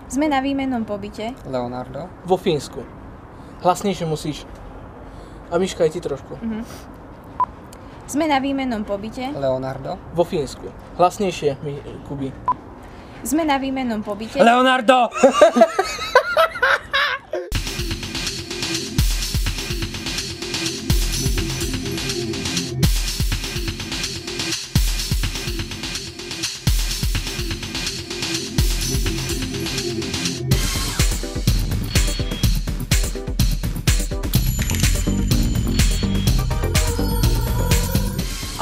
Sme na výmennom pobyte. Leonardo. Vo Fínsku. Hlasnejšie musíš. A Miška, aj ty trošku. Sme na výmennom pobyte. Leonardo. Vo Fínsku. Hlasnejšie, Kubi. Sme na výmennom pobyte. Leonardo!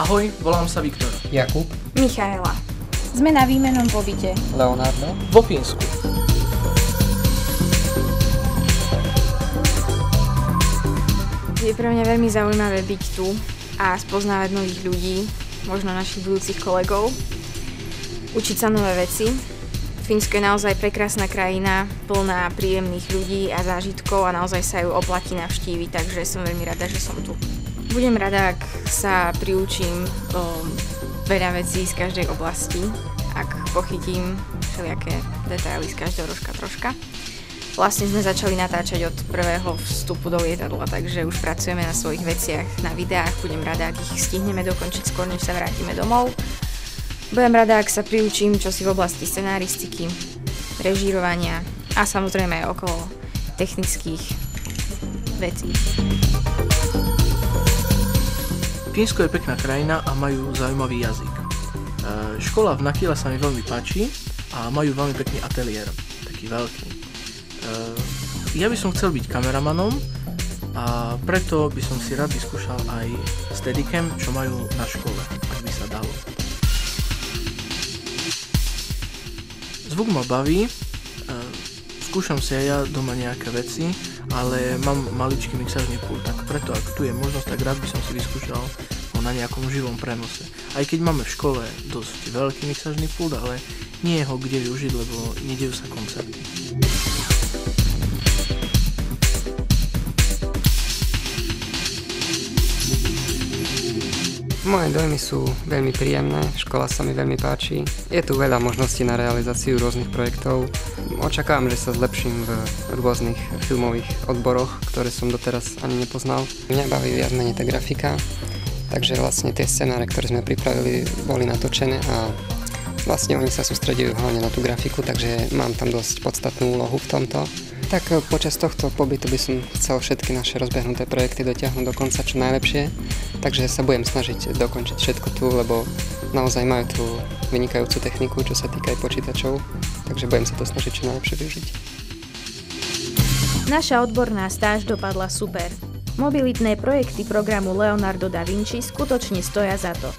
Ahoj, volám sa Viktor. Jakub. Michaela. Sme na výmennom pobyte. Leonardo. Vo Fínsku. Je pre mňa veľmi zaujímavé byť tu a spoznávať nových ľudí, možno našich budúcich kolegov, učiť sa nové veci. Fínsko je naozaj prekrásna krajina, plná príjemných ľudí a zážitkov a naozaj sa ju oplatí navštíviť, takže som veľmi rada, že som tu. Budem rada, ak sa priučím veľa vecí z každej oblasti, ak pochytím všelijaké detaily z každého rožka troška. Vlastne sme začali natáčať od prvého vstupu do lietadla, takže už pracujeme na svojich veciach, na videách. Budem rada, ak ich stihneme dokončiť skôr, než sa vrátime domov. Budem rada, ak sa priučím čosi v oblasti scenaristiky, režírovania a samozrejme aj okolo technických vecí. Fínsko je pekná krajina a majú zaujímavý jazyk. Škola v Nakile sa mi veľmi páči a majú veľmi pekný ateliér, taký veľký. Ja by som chcel byť kameramanom a preto by som si rád vyskúšal aj Steadicam, čo majú na škole, ak by sa dalo. Zvuk ma baví, skúšam si aj ja doma nejaké veci, ale mám maličký mixážny pult, tak preto ak tu je možnosť, tak rád by som si vyskúšal ho na nejakom živom prenose. Aj keď máme v škole dosť veľký mixážny pult, ale nie je ho kde využiť, lebo nedejú sa koncerty. Moje dojmy sú veľmi príjemné, škola sa mi veľmi páči. Je tu veľa možností na realizáciu rôznych projektov. Očakávam, že sa zlepším v rôznych filmových odboroch, ktoré som doteraz ani nepoznal. Mňa baví viac menej tá grafika, takže vlastne tie scenáre, ktoré sme pripravili, boli natočené a vlastne oni sa sústredujú hlavne na tú grafiku, takže mám tam dosť podstatnú úlohu v tomto. Tak počas tohto pobytu by som chcel všetky naše rozbehnuté projekty dotiahnuť do konca čo najlepšie, takže sa budem snažiť dokončiť všetko tu, lebo naozaj majú tú vynikajúcu techniku, čo sa týka aj počítačov, takže budem sa to snažiť čo najlepšie využiť. Naša odborná stáž dopadla super. Mobilitné projekty programu Leonardo da Vinci skutočne stoja za to.